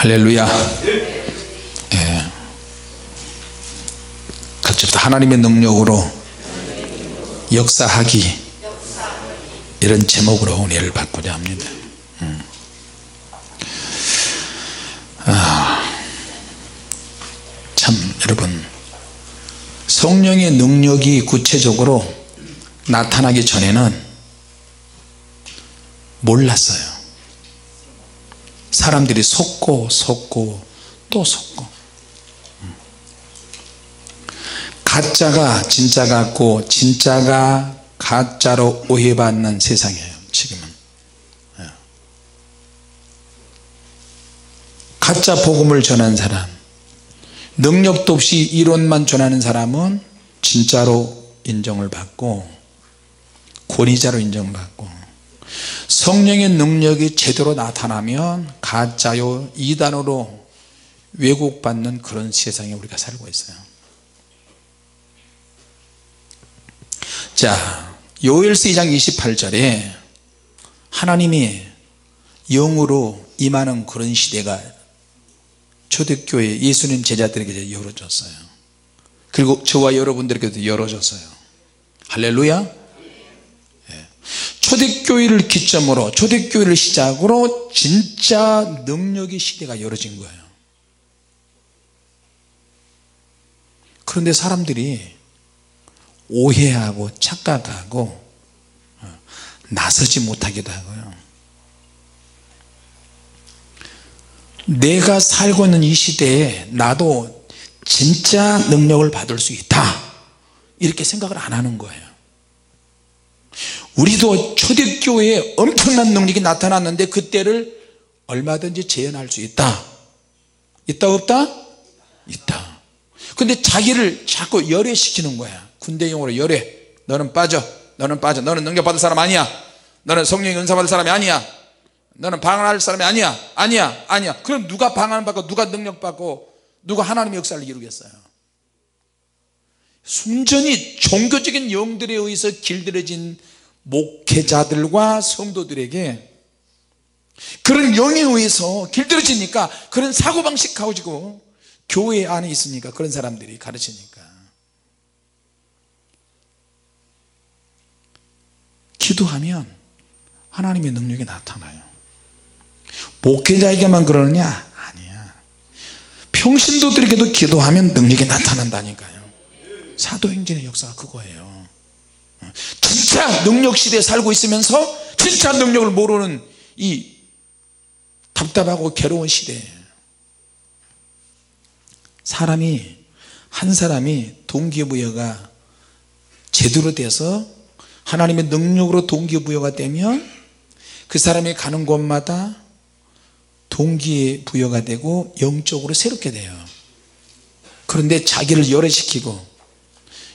할렐루야. 예. 같이 하나님의 능력으로 역사하기, 이런 제목으로 은혜를 받고자 합니다. 참 여러분, 성령의 능력이 구체적으로 나타나기 전에는 몰랐어요. 사람들이 속고 또 속고, 가짜가 진짜 같고 진짜가 가짜로 오해받는 세상이에요 지금은. 가짜 복음을 전하는 사람, 능력도 없이 이론만 전하는 사람은 진짜로 인정을 받고 권위자로 인정받고, 성령의 능력이 제대로 나타나면 가짜요 이단으로 왜곡받는 그런 세상에 우리가 살고 있어요. 자, 요엘서 2장 28절에 하나님이 영으로 임하는 그런 시대가 초대교회 예수님 제자들에게 열어졌어요. 그리고 저와 여러분들에게도 열어졌어요. 할렐루야. 초대교회를 기점으로, 초대교회를 시작으로 진짜 능력의 시대가 열어진 거예요. 그런데 사람들이 오해하고 착각하고 나서지 못하기도 하고요. 내가 살고 있는 이 시대에 나도 진짜 능력을 받을 수 있다, 이렇게 생각을 안 하는 거예요. 우리도 초대교회에 엄청난 능력이 나타났는데 그때를 얼마든지 재현할 수 있다. 있다 없다? 있다. 근데 자기를 자꾸 열애시키는 거야. 군대용으로 열애. 너는 빠져, 너는 빠져, 너는 능력 받을 사람 아니야, 너는 성령의 은사 받을 사람이 아니야, 너는 방언할 사람이 아니야, 아니야. 그럼 누가 방언 받고 누가 능력 받고 누가 하나님의 역사를 이루겠어요? 순전히 종교적인 영들에 의해서 길들여진 목회자들과 성도들에게 그런 영에 의해서 길들여지니까, 그런 사고방식 가지고 교회 안에 있으니까 그런 사람들이 가르치니까, 기도하면 하나님의 능력이 나타나요. 목회자에게만 그러느냐? 아니야. 평신도들에게도 기도하면 능력이 나타난다니까요. 사도행전의 역사가 그거예요. 진짜 능력 시대에 살고 있으면서 진짜 능력을 모르는 이 답답하고 괴로운 시대에 한 사람이 동기부여가 제대로 돼서 하나님의 능력으로 동기부여가 되면 그 사람이 가는 곳마다 동기부여가 되고 영적으로 새롭게 돼요. 그런데 자기를 열애시키고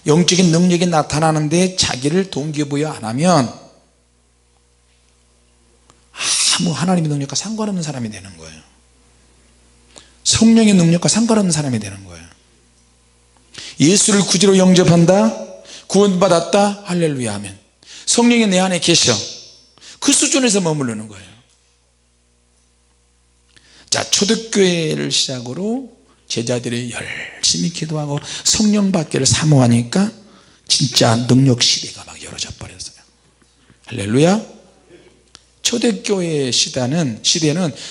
영적인 능력이 나타나는데 자기를 동기부여 안 하면 아무 하나님의 능력과 상관없는 사람이 되는 거예요. 성령의 능력과 상관없는 사람이 되는 거예요. 예수를 구주로 영접한다, 구원받았다, 할렐루야 하면 성령이 내 안에 계셔, 그 수준에서 머무르는 거예요. 자, 초대교회를 시작으로 제자들이 열심히 기도하고 성령 받기를 사모하니까 진짜 능력 시대가 막 열어져 버렸어요. 할렐루야. 초대교회 시대는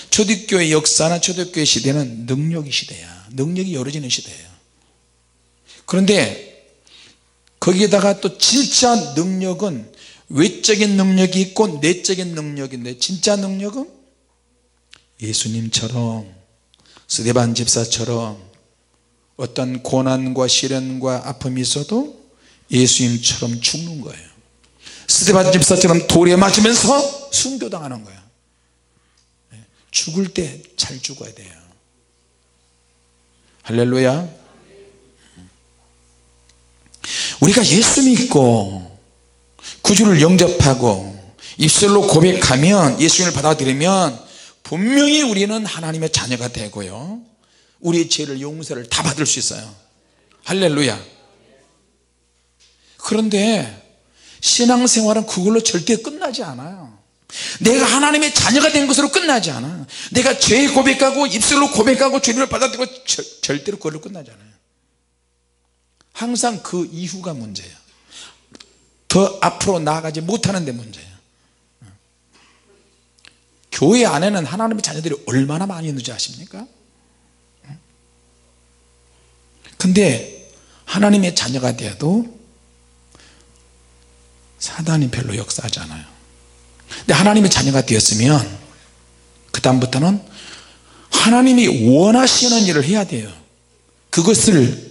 초대교회 역사나 초대교회 시대는 능력의 시대야. 능력이 열어지는 시대예요. 그런데 거기에다가 또 진짜 능력은 외적인 능력이 있고 내적인 능력인데, 진짜 능력은 예수님처럼, 스데반 집사처럼 어떤 고난과 시련과 아픔이 있어도 예수님처럼 죽는 거예요. 스데반 집사처럼 돌에 맞으면서 순교당하는 거예요. 죽을 때 잘 죽어야 돼요. 할렐루야. 우리가 예수 믿고 구주를 영접하고 입술로 고백하면, 예수님을 받아들이면 분명히 우리는 하나님의 자녀가 되고요, 우리의 죄를 용서를 다 받을 수 있어요. 할렐루야. 그런데 신앙생활은 그걸로 절대 끝나지 않아요. 내가 하나님의 자녀가 된 것으로 끝나지 않아. 내가 죄 고백하고 입술로 고백하고 주님을 받아들이고 절대로 그걸로 끝나지 않아요. 항상 그 이후가 문제예요. 더 앞으로 나아가지 못하는 데 문제예요. 교회 안에는 하나님의 자녀들이 얼마나 많이 있는지 아십니까? 근데 하나님의 자녀가 되어도 사단이 별로 역사하지 않아요. 근데 하나님의 자녀가 되었으면 그 다음부터는 하나님이 원하시는 일을 해야 돼요. 그것을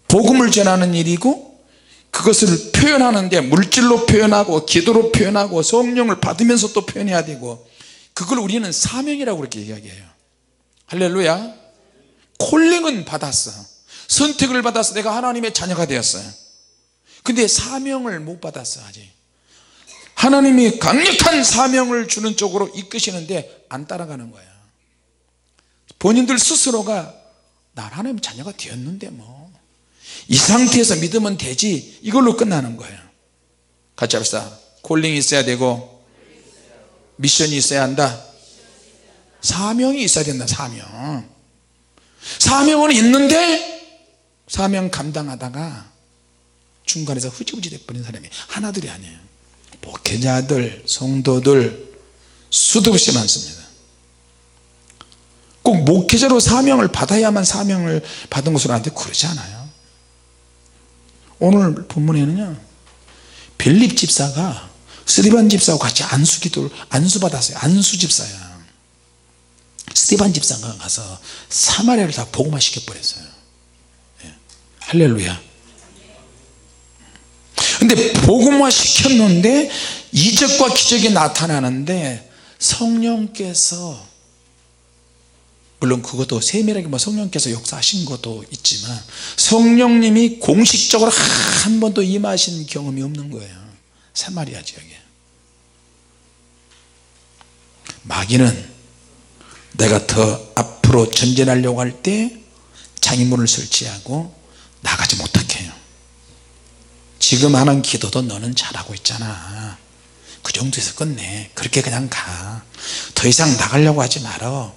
복음을 전하는 일이고, 그것을 표현하는데 물질로 표현하고 기도로 표현하고 성령을 받으면서 또 표현해야 되고, 그걸 우리는 사명이라고 그렇게 이야기해요. 할렐루야. 콜링은 받았어, 선택을 받아서 내가 하나님의 자녀가 되었어요. 근데 사명을 못 받았어. 아직 하나님이 강력한 사명을 주는 쪽으로 이끄시는데 안 따라가는 거야. 본인들 스스로가 난 하나님의 자녀가 되었는데 뭐 이 상태에서 믿으면 되지, 이걸로 끝나는 거예요. 같이 합시다. 콜링이 있어야 되고 미션이 있어야 한다. 사명이 있어야 된다. 사명은 있는데 사명 감당하다가 중간에서 흐지부지 돼버린 사람이 하나둘이 아니에요. 목회자들, 성도들 수도 없이 많습니다. 꼭 목회자로 사명을 받아야만 사명을 받은 것으로 하는데 그러지 않아요. 오늘 본문에는요, 빌립 집사가 스데반 집사하고 같이 안수기도를 안수받았어요. 안수집사야. 스데반 집사가 가서 사마리아를 다 복음화 시켜버렸어요. 예. 할렐루야. 근데 복음화 시켰는데 이적과 기적이 나타나는데 성령께서, 물론 그것도 세밀하게 뭐 성령께서 역사하신 것도 있지만 성령님이 공식적으로 한 번도 임하신 경험이 없는 거예요. 사마리아 지역에. 마귀는 내가 더 앞으로 전진하려고 할 때 장애물을 설치하고 나가지 못하게 해요. 지금 하는 기도도 너는 잘하고 있잖아, 그 정도에서 끝내, 그렇게 그냥 가, 더 이상 나가려고 하지 말어.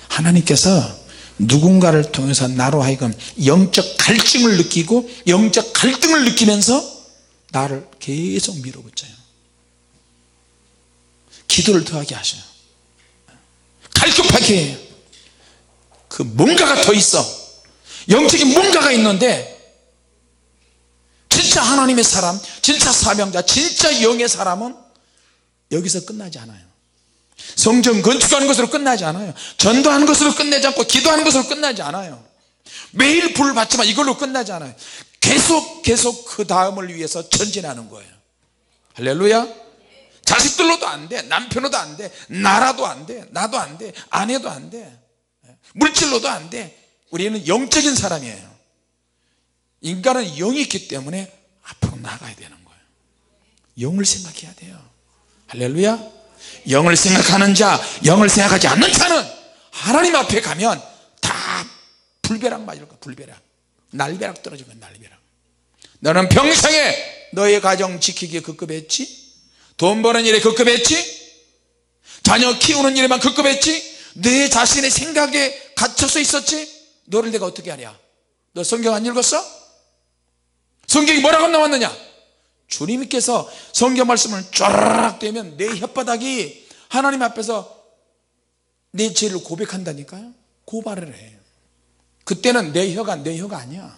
하나님께서 누군가를 통해서 나로 하여금 영적 갈증을 느끼고 영적 갈등을 느끼면서 나를 계속 밀어붙여요. 기도를 더하게 하셔요. 갈급하게 해요. 그 뭔가가 더 있어, 영적인 뭔가가 있는데 진짜 하나님의 사람, 진짜 사명자, 진짜 영의 사람은 여기서 끝나지 않아요. 성전 건축하는 것으로 끝나지 않아요. 전도하는 것으로 끝내지 않고 기도하는 것으로 끝나지 않아요. 매일 불을 받지만 이걸로 끝나지 않아요. 계속 그 다음을 위해서 전진하는 거예요. 할렐루야. 자식들로도 안 돼, 남편으로도 안 돼, 나라도 안 돼, 나도 안 돼, 아내도 안 돼, 물질로도 안 돼. 우리는 영적인 사람이에요. 인간은 영이 있기 때문에 앞으로 나가야 되는 거예요. 영을 생각해야 돼요. 할렐루야. 영을 생각하는 자, 영을 생각하지 않는 자는 하나님 앞에 가면 다 불벼락 맞을 거야. 불벼락, 날벼락 떨어질 거야. 날벼락. 너는 평생에 너의 가정 지키기에 급급했지, 돈 버는 일에 급급했지, 자녀 키우는 일에만 급급했지, 내 자신의 생각에 갇혀서 있었지. 너를 내가 어떻게 하냐? 너 성경 안 읽었어? 성경이 뭐라고 나왔느냐? 주님께서 성경 말씀을 쫙 대면 내 혓바닥이 하나님 앞에서 내 죄를 고백한다니까요. 고발을 해. 그때는 내 혀가 아니야.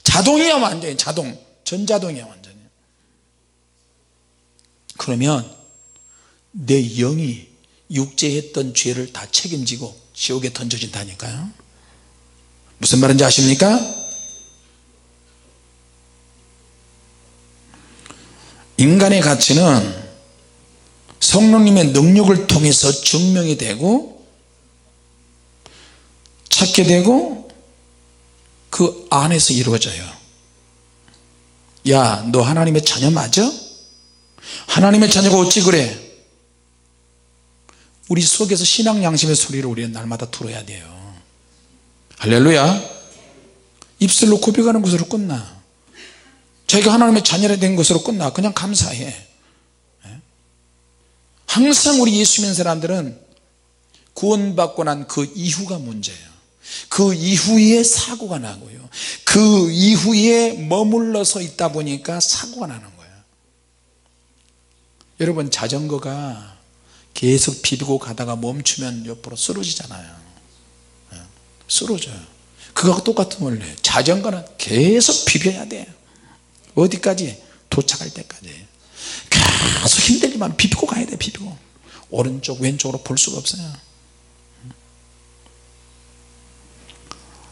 자동이야. 완전히 자동, 전자동이야 완전히. 그러면 내 영이 육체했던 죄를 다 책임지고 지옥에 던져진다니까요. 무슨 말인지 아십니까? 인간의 가치는 성령님의 능력을 통해서 증명이 되고 찾게 되고 그 안에서 이루어져요. 야, 너 하나님의 자녀 맞아? 하나님의 자녀가 어찌 그래? 우리 속에서 신앙 양심의 소리를 우리는 날마다 들어야 돼요. 할렐루야. 입술로 고백하는 것으로 끝나. 자기가 하나님의 자녀가 된 것으로 끝나. 그냥 감사해. 항상 우리 예수 믿는 사람들은 구원받고 난 그 이후가 문제예요. 그 이후에 사고가 나고요, 그 이후에 머물러서 있다 보니까 사고가 나는 거예요. 여러분, 자전거가 계속 비비고 가다가 멈추면 옆으로 쓰러지잖아요. 쓰러져요. 그거하고 똑같은 원리예요. 자전거는 계속 비벼야 돼요. 어디까지? 도착할 때까지 계속 힘들지만 비비고 가야 돼. 비비고 오른쪽 왼쪽으로 볼 수가 없어요.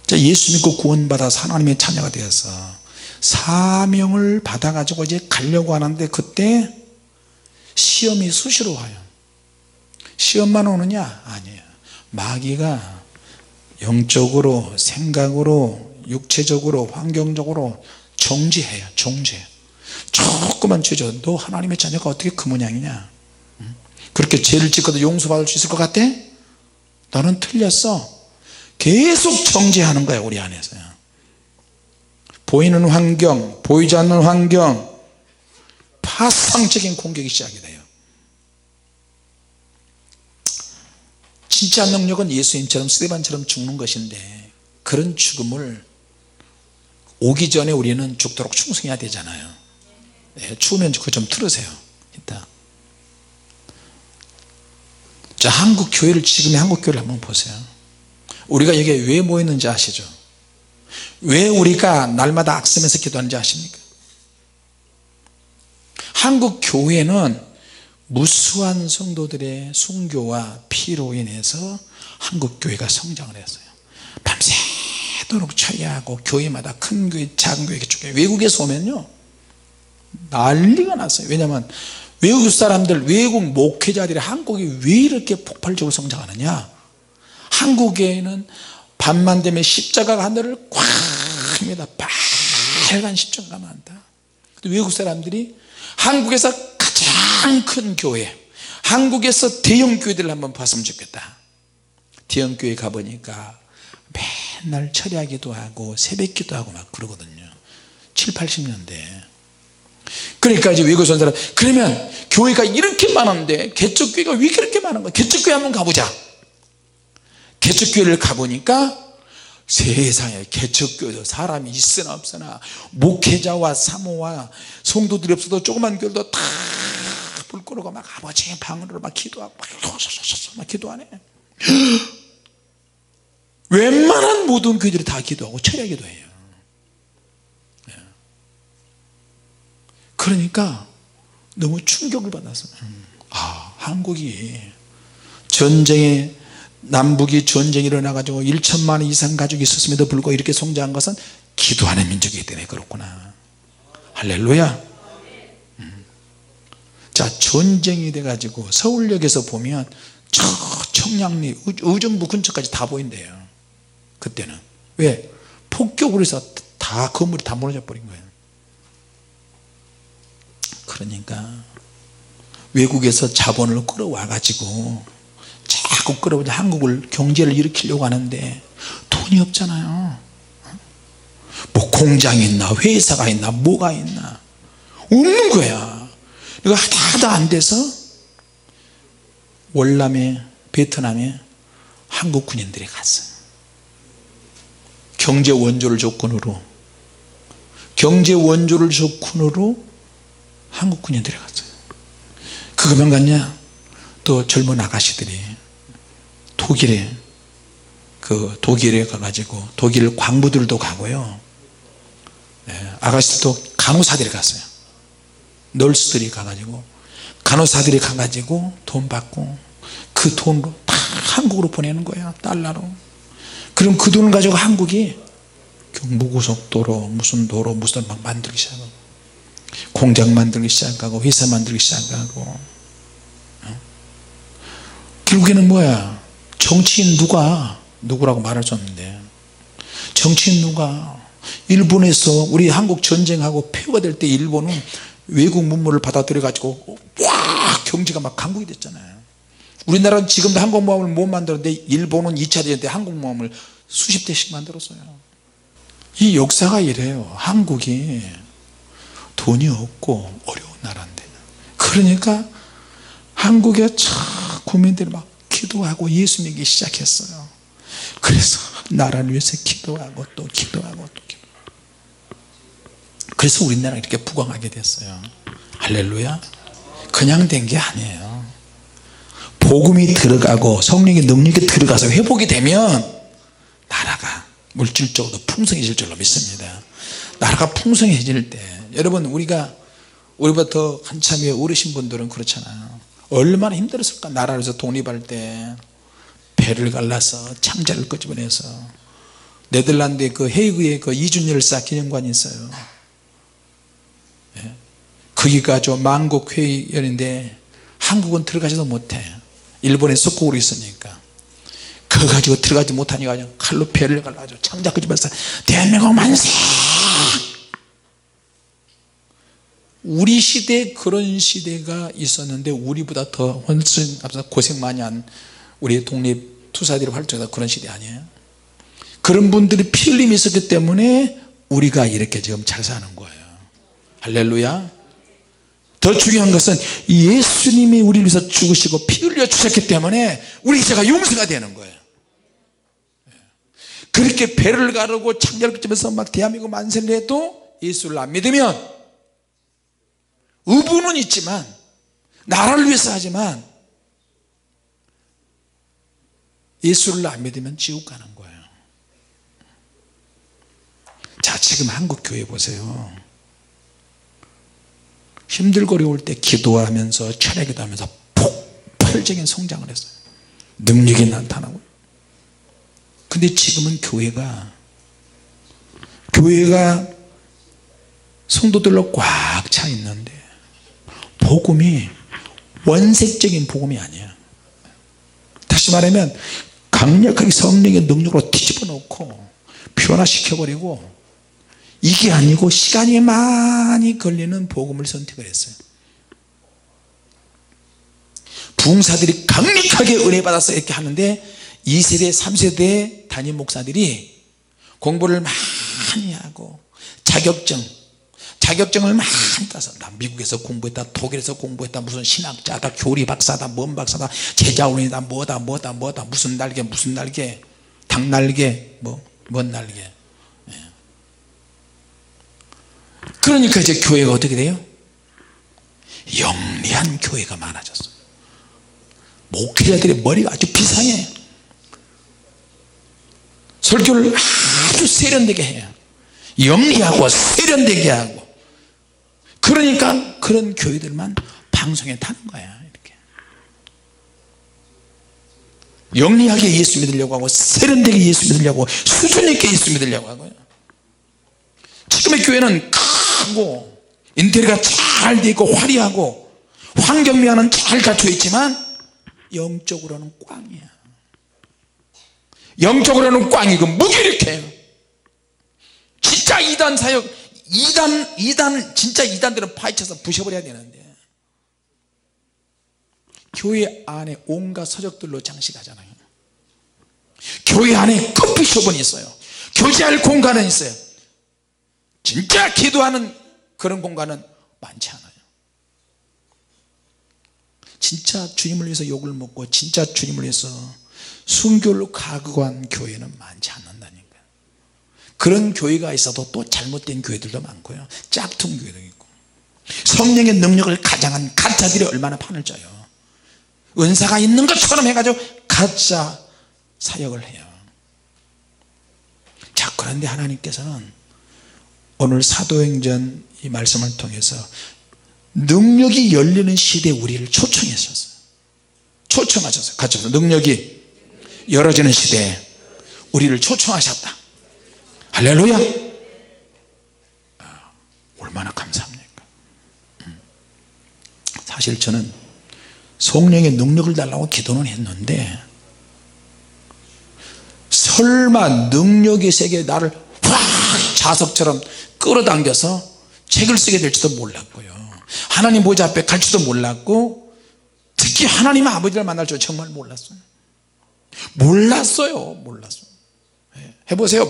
자, 예수 믿고 구원받아서 하나님의 자녀가 되어서 사명을 받아 가지고 이제 가려고 하는데, 그때 시험이 수시로 와요. 시험만 오느냐? 아니에요. 마귀가 영적으로, 생각으로, 육체적으로, 환경적으로 정죄해요. 정죄. 조금만 죄져, 너 하나님의 자녀가 어떻게 그 모양이냐, 그렇게 죄를 짓고도 용서받을 수 있을 것 같아? 너는 틀렸어. 계속 정죄하는 거야, 우리 안에서요. 보이는 환경, 보이지 않는 환경, 파상적인 공격이 시작이 돼요. 진짜 능력은 예수님처럼 스데반처럼 죽는 것인데, 그런 죽음을 오기 전에 우리는 죽도록 충성해야 되잖아요. 네, 추우면 그거 좀 틀으세요. 이따. 자, 한국 교회를, 지금의 한국 교회를 한번 보세요. 우리가 여기에 왜 모였는지 아시죠? 왜 우리가 날마다 악쓰면서 기도하는지 아십니까? 한국 교회는 무수한 성도들의 순교와 피로 인해서 한국 교회가 성장을 했어요. 밤새도록 처리하고, 교회마다 큰 교회, 작은 교회, 외국에서 오면요 난리가 났어요. 왜냐하면 외국 사람들, 외국 목회자들이 한국이 왜 이렇게 폭발적으로 성장하느냐, 한국에는 밤만 되면 십자가가 하늘을 꽉 합니다. 빨간 십자가가 많다. 외국 사람들이 한국에서 가장 큰 교회, 한국에서 대형 교회들을 한번 봤으면 좋겠다. 대형 교회 가보니까 맨날 철야기도 하고 새벽기도 하고 막 그러거든요. 7, 80년대. 그러니까 이제 외국에서 온 사람, 그러면 교회가 이렇게 많은데 개척교회가 왜 그렇게 많은 거야? 개척교회 한번 가보자. 개척교회를 가보니까 세상에 개척교회도 사람이 있으나 없으나, 목회자와 사모와 성도들이 없어도 조그만 교회도 다 불 끄고 막 아버지 방으로 막 기도하고 막 기도하네. 웬만한 모든 교회들이 다 기도하고 철야 기도해요. 그러니까 너무 충격을 받았어요. 한국이 전쟁에, 남북이 전쟁이 일어나가지고 1천만 이상 가족이 있었음에도 불구하고 이렇게 성장한 것은 기도하는 민족이기 때문에 그렇구나. 할렐루야. 자, 전쟁이 돼가지고 서울역에서 보면 저 청량리, 의정부 근처까지 다 보인대요. 그때는. 왜? 폭격으로 해서 다 건물이 다 무너져 버린 거예요. 그러니까 외국에서 자본을 끌어와 가지고 자꾸 끌어오자 한국을, 경제를 일으키려고 하는데 돈이 없잖아요. 뭐 공장이 있나, 회사가 있나, 뭐가 있나, 없는 거야. 이거 하다 안 돼서 월남에, 베트남에 한국 군인들이 갔어요. 경제 원조를 조건으로 한국 군인들이 갔어요. 그거만 갔냐? 또 젊은 아가씨들이 독일에 가가지고, 독일 광부들도 가고요, 아가씨들도 간호사들이 갔어요. 널스들이 가가지고, 간호사들이 가가지고 돈 받고 그 돈으로 다 한국으로 보내는 거야, 달러로. 그럼 그 돈을 가지고 한국이 경부고속도로, 무슨 도로, 무슨 막 만들기 시작하고, 공장 만들기 시작하고, 회사 만들기 시작하고. 결국에는 뭐야? 정치인 누구라고 말할 수 없는데, 정치인 누가, 일본에서 우리 한국 전쟁하고 폐허가 될 때 일본은 외국 문물을 받아들여 가지고 와 경제가 막 강국이 됐잖아요. 우리나라는 지금도 항공모함을 못 만들었는데 일본은 2차 대전 때 항공모함을 수십 대씩 만들었어요. 이 역사가 이래요. 한국이 돈이 없고 어려운 나라인데, 그러니까 한국의 국민들이 막 기도하고 예수 믿기 시작했어요. 그래서 나라를 위해서 기도하고 또 기도하고 또 기도. 그래서 우리나라가 이렇게 부강하게 됐어요. 할렐루야. 그냥 된 게 아니에요. 복음이 들어가고 성령의 능력이 들어가서 회복이 되면 나라가 물질적으로 풍성해질 줄로 믿습니다. 나라가 풍성해질 때 여러분 우리보다 더 한참 위에 어르신 분들은 그렇잖아요. 얼마나 힘들었을까. 나라에서 독립할 때 배를 갈라서 창자를 끄집어내서 네덜란드의 그 헤이그의 그 이준열사 기념관이 있어요. 예. 거기가 저 만국회의연인데 한국은 들어가지도 못해. 일본에 속국으로 있으니까 그거 가지고 들어가지 못하니까 그냥 칼로 배를 갈라가지고 창자 끄집어서 대한민국 만세. 우리 시대에 그런 시대가 있었는데 우리보다 더 훨씬 앞서 고생 많이 한 우리 독립 투사들이 활동해서 그런 시대 아니에요. 그런 분들이 피 흘림이 있었기 때문에 우리가 이렇게 지금 잘 사는 거예요. 할렐루야. 더 중요한 것은 예수님이 우리를 위해서 죽으시고 피 흘려 주셨기 때문에 우리 죄가 용서가 되는 거예요. 그렇게 배를 가르고 창자를 끄집어서 막 대한민국 만세를 해도 예수를 안 믿으면 의부는 있지만 나라를 위해서 하지만 예수를 안 믿으면 지옥 가는 거예요. 자, 지금 한국 교회 보세요. 힘들고 어려울 때 기도하면서 철야기도 하면서 폭발적인 성장을 했어요. 능력이 나타나고. 근데 지금은 교회가 성도들로 꽉 차 있는데 복음이 원색적인 복음이 아니야. 다시 말하면 강력하게 성령의 능력으로 뒤집어 놓고 변화시켜버리고 이게 아니고 시간이 많이 걸리는 복음을 선택을 했어요. 부흥사들이 강력하게 은혜 받아서 이렇게 하는데 2세대 3세대 담임 목사들이 공부를 많이 하고 자격증을 많이 따서 나 미국에서 공부했다 독일에서 공부했다 무슨 신학자다 교리 박사다 뭔 박사다 제자원이다 뭐다 무슨 날개 닭날개 뭔 날개. 그러니까 이제 교회가 어떻게 돼요? 영리한 교회가 많아졌어요. 목회자들의 머리가 아주 비상해. 설교를 아주 세련되게 해요. 영리하고 세련되게 하고. 그러니까 그런 교회들만 방송에 타는 거야. 이렇게 영리하게 예수 믿으려고 하고 세련되게 예수 믿으려고 하고 수준 있게 예수 믿으려고 하고요. 지금의 교회는 크고 인테리어가 잘 되어 있고 화려하고 환경미화는 잘 갖춰 있지만 영적으로는 꽝이야. 영적으로는 꽝이고 무기력해요. 진짜 이단 사역 진짜 이단들은 파헤쳐서 부셔버려야 되는데 교회 안에 온갖 서적들로 장식하잖아요. 교회 안에 커피숍은 있어요. 교제할 공간은 있어요. 진짜 기도하는 그런 공간은 많지 않아요. 진짜 주님을 위해서 욕을 먹고 진짜 주님을 위해서 순교를 각오한 교회는 많지 않는다니까요. 그런 교회가 있어도 또 잘못된 교회들도 많고요. 짝퉁 교회도 있고 성령의 능력을 가장한 가짜들이 얼마나 판을 짜요. 은사가 있는 것처럼 해가지고 가짜 사역을 해요. 자, 그런데 하나님께서는 오늘 사도행전 이 말씀을 통해서 능력이 열리는 시대에 우리를 초청하셨어요. 같이 능력이 열어지는 시대에 우리를 초청하셨다. 할렐루야. 얼마나 감사합니까. 사실 저는 성령의 능력을 달라고 기도는 했는데 설마 능력의 세계에 나를 확 자석처럼 끌어당겨서 책을 쓰게 될지도 몰랐고요. 하나님 보좌 앞에 갈지도 몰랐고 특히 하나님 아버지를 만날 줄 정말 몰랐어요. 해보세요.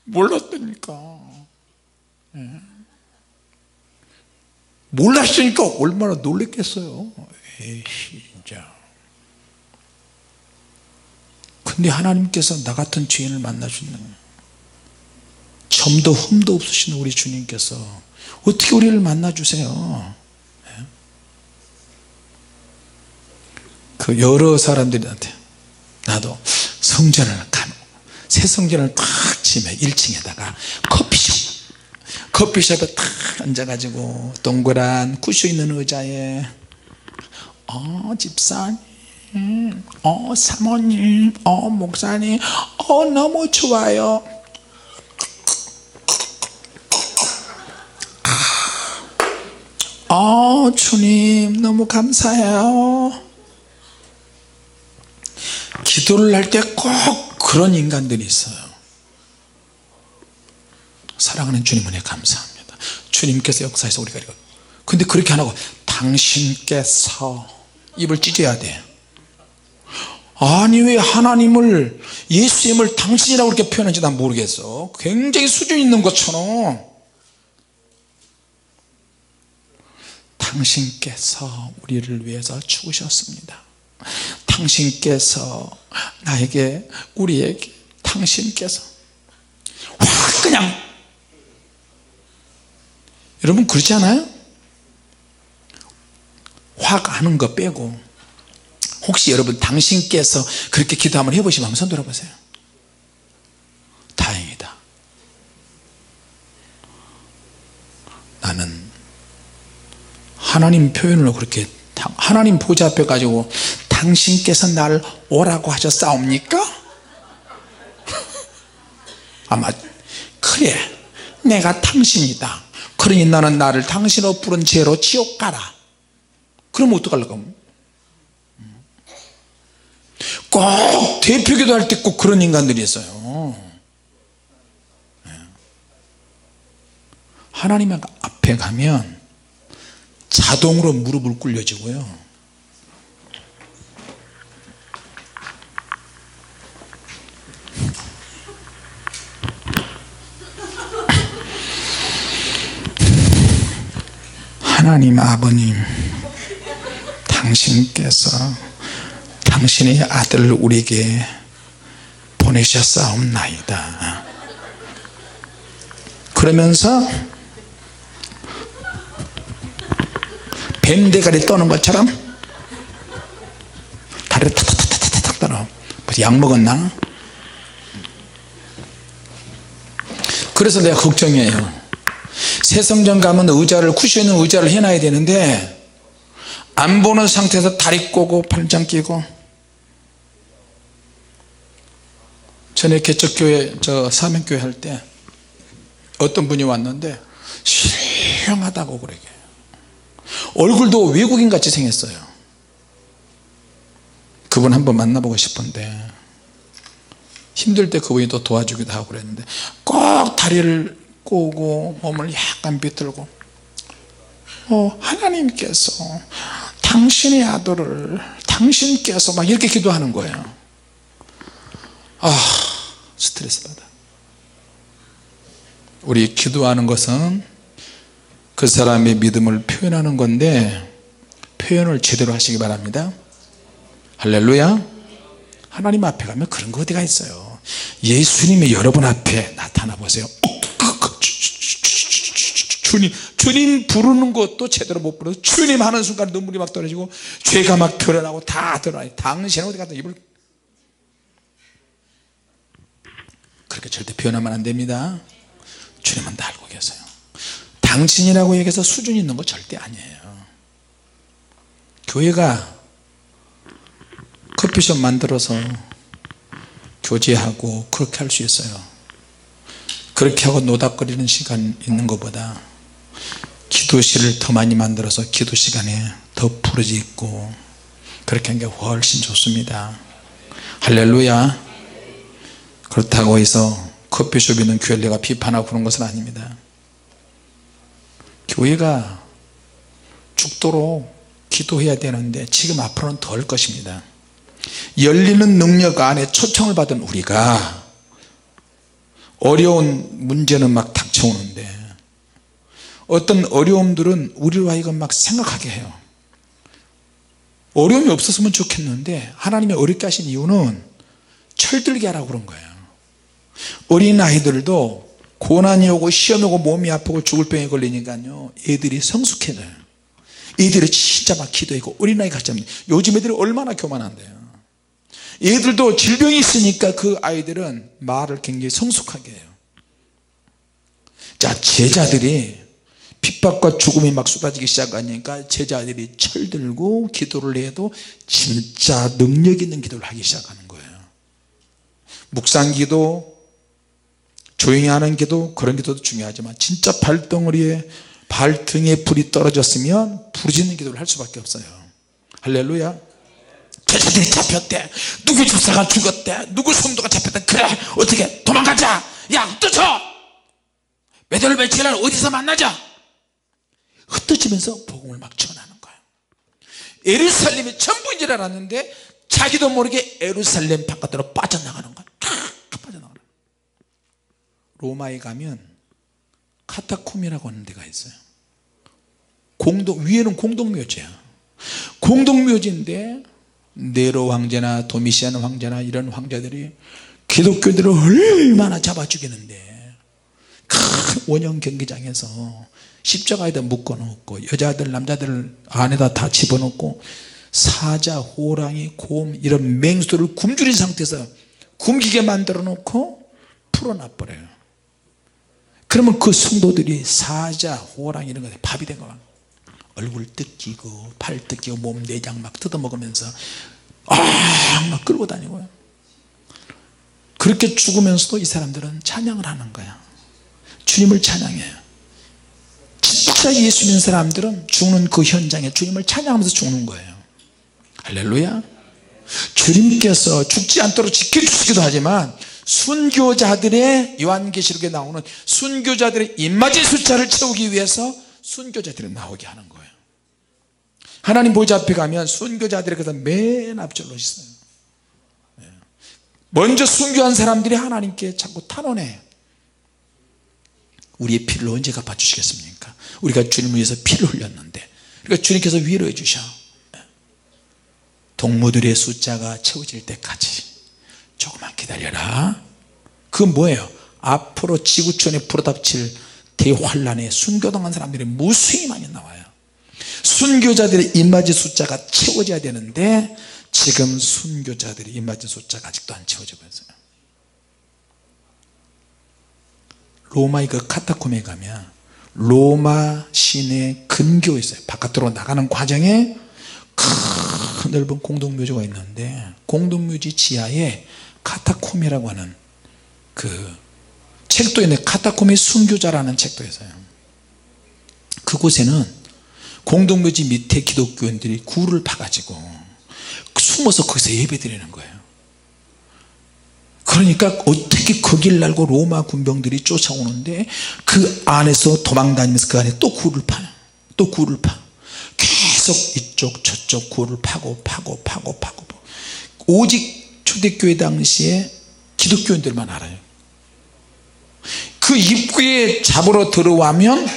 몰랐다니까. 몰랐으니까 얼마나 놀랬겠어요. 에이, 진짜. 근데 하나님께서 나 같은 죄인을 만나주는, 점도 흠도 없으신 우리 주님께서 어떻게 우리를 만나주세요. 그 여러 사람들한테, 나도 성전을 새 성전을 탁 치면 1층에다가 커피숍에 탁 앉아가지고 동그란 쿠션 있는 의자에 집사님, 사모님, 목사님, 너무 좋아요. 주님 너무 감사해요. 기도를 할 때 꼭 그런 인간들이 있어요. 사랑하는 주님 은혜 감사합니다. 주님께서 역사에서 우리가 이거. 근데 그렇게 안 하고 당신께서 입을 찢어야 돼. 아니 왜 하나님을, 예수님을 당신이라고 그렇게 표현하는지 난 모르겠어. 굉장히 수준 있는 것처럼. 당신께서 우리를 위해서 죽으셨습니다. 당신께서 나에게, 우리에게, 당신께서 확 그냥. 여러분 그렇지 않아요? 확 하는 거 빼고, 혹시 여러분 당신께서 그렇게 기도 한번 해보시면 한번 손 들어보세요. 다행이다. 나는 하나님 표현으로 그렇게, 하나님 보좌 앞에 가지고 당신께서 나를 오라고 하셨사옵니까? 아마 그래, 내가 당신이다. 그러니 나는 나를 당신으로 부른 죄로 지옥 가라. 그럼 어떡하려고? 꼭 대표기도 할 때 꼭 그런 인간들이 있어요. 하나님 앞에 가면 자동으로 무릎을 꿇려지고요, 하나님 아버님, 당신께서 당신의 아들을 우리에게 보내셨사옵나이다. 그러면서 뱀대가리 떠는 것처럼 다리를 탁탁탁탁탁 떠나. 약 먹었나? 그래서 내가 걱정이에요. 새 성전 가면 의자를, 쿠션 있는 의자를 해놔야 되는데 안 보는 상태에서 다리 꼬고 팔짱 끼고. 전에 개척교회, 사명교회 할 때 어떤 분이 왔는데 실형하다고 그러게, 얼굴도 외국인 같이 생겼어요. 그분 한번 만나보고 싶은데, 힘들 때 그분이 또 도와주기도 하고 그랬는데, 꼭 다리를 꼬고 몸을 약간 비틀고, 하나님께서 당신의 아들을, 당신께서 막 이렇게 기도하는 거예요. 스트레스 받아. 우리 기도하는 것은 그 사람의 믿음을 표현하는 건데, 표현을 제대로 하시기 바랍니다. 할렐루야. 하나님 앞에 가면 그런 거 어디가 있어요. 예수님이 여러분 앞에 나타나 보세요. 주님 부르는 것도 제대로 못 부르고, 주님 하는 순간 눈물이 막 떨어지고 죄가 막 드러나고 다 드러나요. 당신은 어디 갔다 입을, 그렇게 절대 표현하면 안 됩니다. 주님은 다 알고 계세요. 당신이라고 얘기해서 수준 있는 거 절대 아니에요. 교회가 커피숍 만들어서 교제하고 그렇게 할 수 있어요. 그렇게 하고 노닥거리는 시간 있는 것보다 기도실을 더 많이 만들어서 기도 시간에 더 부르지 있고 그렇게 하는 게 훨씬 좋습니다. 할렐루야. 그렇다고 해서 커피숍 있는 교회를 내가 비판하고 그런 것은 아닙니다. 교회가 죽도록 기도해야 되는데 지금 앞으로는 더 할 것입니다. 열리는 능력 안에 초청을 받은 우리가 어려운 문제는 막 닥쳐오는데, 어떤 어려움들은 우리로 하여금 막 생각하게 해요. 어려움이 없었으면 좋겠는데 하나님이 어렵게 하신 이유는 철들게 하라고 그런 거예요. 어린아이들도 고난이 오고 시험이 오고 몸이 아프고 죽을 병에 걸리니까요 애들이 성숙해져요. 애들이 진짜 막 기도하고 어린아이 같이 합니다. 요즘 애들이 얼마나 교만한데요. 애들도 질병이 있으니까 그 아이들은 말을 굉장히 성숙하게 해요. 자, 제자들이 핍박과 죽음이 막 쏟아지기 시작하니까 제자들이 철들고 기도를 해도 진짜 능력 있는 기도를 하기 시작하는 거예요. 묵상기도, 조용히 하는 기도, 그런 기도도 중요하지만 진짜 발등에 불이 떨어졌으면 부르짖는 기도를 할 수밖에 없어요. 할렐루야. 제자들이 잡혔대, 누구 집사가 죽었대, 누구 성도가 잡혔대. 그래 어떻게 도망가자. 야 흩어져, 외도를 며칠날 어디서 만나자. 흩어지면서 복음을 막 전하는 거예요. 예루살렘이 전부인 줄 알았는데 자기도 모르게 예루살렘 바깥으로 빠져나가는 거예요. 빠져나가는 거예요. 로마에 가면 카타콤이라고 하는 데가 있어요. 위에는 공동묘지야. 공동묘지인데 네로 황제나 도미시안 황제나 이런 황제들이 기독교들을 얼마나 잡아 죽이는데 큰 원형 경기장에서 십자가에다 묶어놓고 여자들 남자들 안에다 다 집어넣고 사자, 호랑이, 곰 이런 맹수들을 굶주린 상태에서 굶기게 만들어 놓고 풀어놔버려요. 그러면 그 성도들이 사자, 호랑이 이런 것에 밥이 된 거야. 얼굴 뜯기고 팔 뜯기고 몸 내장 막 뜯어먹으면서 막 끌고 다니고요. 그렇게 죽으면서도 이 사람들은 찬양을 하는 거야. 주님을 찬양해요. 진짜 예수 믿는 사람들은 죽는 그 현장에 주님을 찬양하면서 죽는 거예요. 할렐루야. 주님께서 죽지 않도록 지켜주시기도 하지만 순교자들의, 요한계시록에 나오는 순교자들의 입맞이 숫자를 채우기 위해서 순교자들이 나오게 하는 거예요. 하나님 보좌 앞에 가면 순교자들이 그래서 맨 앞줄로 있어요. 먼저 순교한 사람들이 하나님께 자꾸 탄원해요. 우리의 피를 언제 갚아주시겠습니까? 우리가 주님을 위해서 피를 흘렸는데. 그러니까 주님께서 위로해 주셔. 동무들의 숫자가 채워질 때까지 조금만 기다려라. 그건 뭐예요? 앞으로 지구촌에 불어닥칠 대환란에 순교당한 사람들이 무수히 많이 나와요. 순교자들의 입맞이 숫자가 채워져야 되는데 지금 순교자들의 입맞이 숫자가 아직도 안 채워지고 있어요. 로마의 그 카타콤에 가면 로마 시내 근교에 있어요. 바깥으로 나가는 과정에 큰 넓은 공동묘지가 있는데 공동묘지 지하에 카타콤이라고 하는 그 책도 있는데 카타콤의 순교자라는 책도 있어요. 그곳에는 공동묘지 밑에 기독교인들이 굴을 파가지고 숨어서 거기서 예배 드리는 거예요. 그러니까 어떻게 거길 날고 로마 군병들이 쫓아오는데 그 안에서 도망다니면서 그 안에 또 굴을 파요. 또 굴을 파. 계속 이쪽 저쪽 굴을 파고 오직 초대교회 당시에 기독교인들만 알아요. 그 입구에 잡으러 들어가면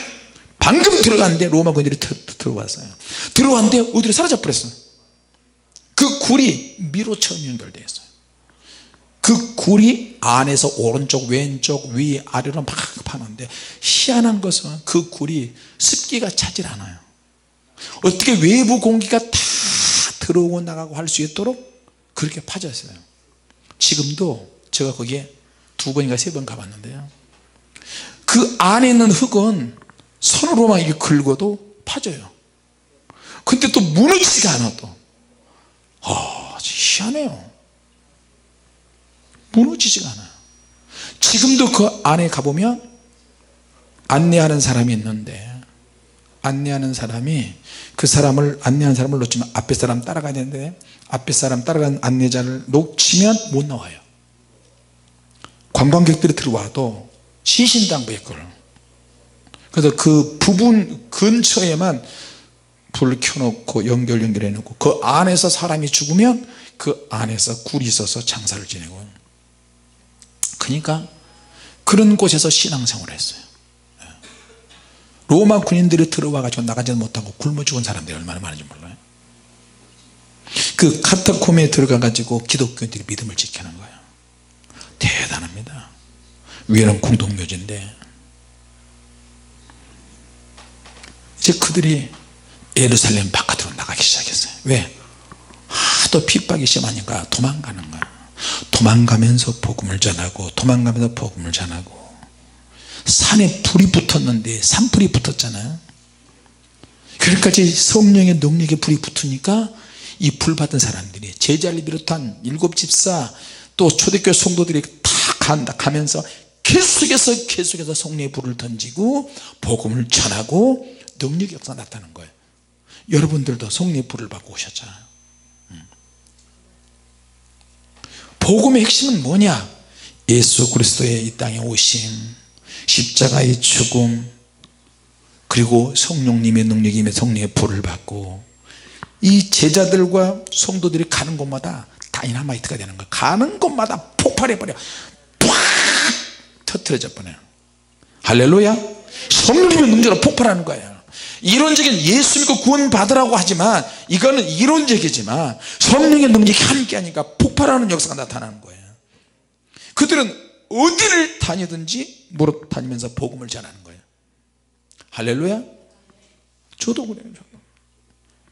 방금 들어갔는데 로마 군인들이 들어왔어요. 들어왔는데 어디로 사라져 버렸어요. 그 굴이 미로처럼 연결되어 있어요. 그 굴이 안에서 오른쪽 왼쪽 위 아래로 막 파는데 희한한 것은 그 굴이 습기가 차질 않아요. 어떻게 외부 공기가 다 들어오고 나가고 할 수 있도록 그렇게 파져 있어요. 지금도 제가 거기에 2번인가 3번 가봤는데요, 그 안에 있는 흙은 손으로만 이렇게 긁어도 파져요. 근데 또 무너지지가 않아. 또 희한해요. 무너지지가 않아요. 지금도 그 안에 가보면 안내하는 사람이 있는데 안내하는 사람이 그 사람을 안내하는 사람을 놓치면 앞에 사람 따라가야 되는데 앞에 사람 따라가는 안내자를 놓치면 못 나와요. 관광객들이 들어와도 신신당부에 그걸. 그래서 그 부분 근처에만 불 켜놓고 연결해 놓고 그 안에서 사람이 죽으면 그 안에서 굴이 있어서 장사를 지내고, 그러니까 그런 곳에서 신앙생활을 했어요. 로마 군인들이 들어와 가지고 나가지도 못하고 굶어 죽은 사람들이 얼마나 많은지 몰라요. 그 카타콤에 들어가 가지고 기독교인들이 믿음을 지키는 거예요. 대단합니다. 위에는 공동묘지인데 이제 그들이 예루살렘 바깥으로 나가기 시작했어요. 왜? 하도 핍박이 심하니까 도망가는 거야. 도망가면서 복음을 전하고 도망가면서 복음을 전하고 산에 불이 붙었는데 산불이 붙었잖아요. 그러니까 성령의 능력에 불이 붙으니까 이 불 받은 사람들이 제자를 비롯한 7집사 또 초대교회 성도들이 다 가면서 계속해서 성령의 불을 던지고 복음을 전하고 능력의 역사가 나타나는 거예요. 여러분들도 성령의 불을 받고 오셨잖아요. 복음의 핵심은 뭐냐? 예수 그리스도의 이 땅에 오심, 십자가의 죽음, 그리고 성령님의 능력이 임해 성령의 불을 받고 이 제자들과 성도들이 가는 곳마다 다이너마이트가 되는 거예요. 가는 곳마다 폭발해버려. 팍 터뜨려져 버려요. 할렐루야. 성령님의 능력으로 폭발하는 거예요. 이론적인 예수 믿고 구원 받으라고 하지만 이거는 이론적이지만 성령의 능력이 함께 하니까 폭발하는 역사가 나타나는 거예요. 그들은 어디를 다니든지 무릎 다니면서 복음을 전하는 거예요. 할렐루야. 저도 그래요.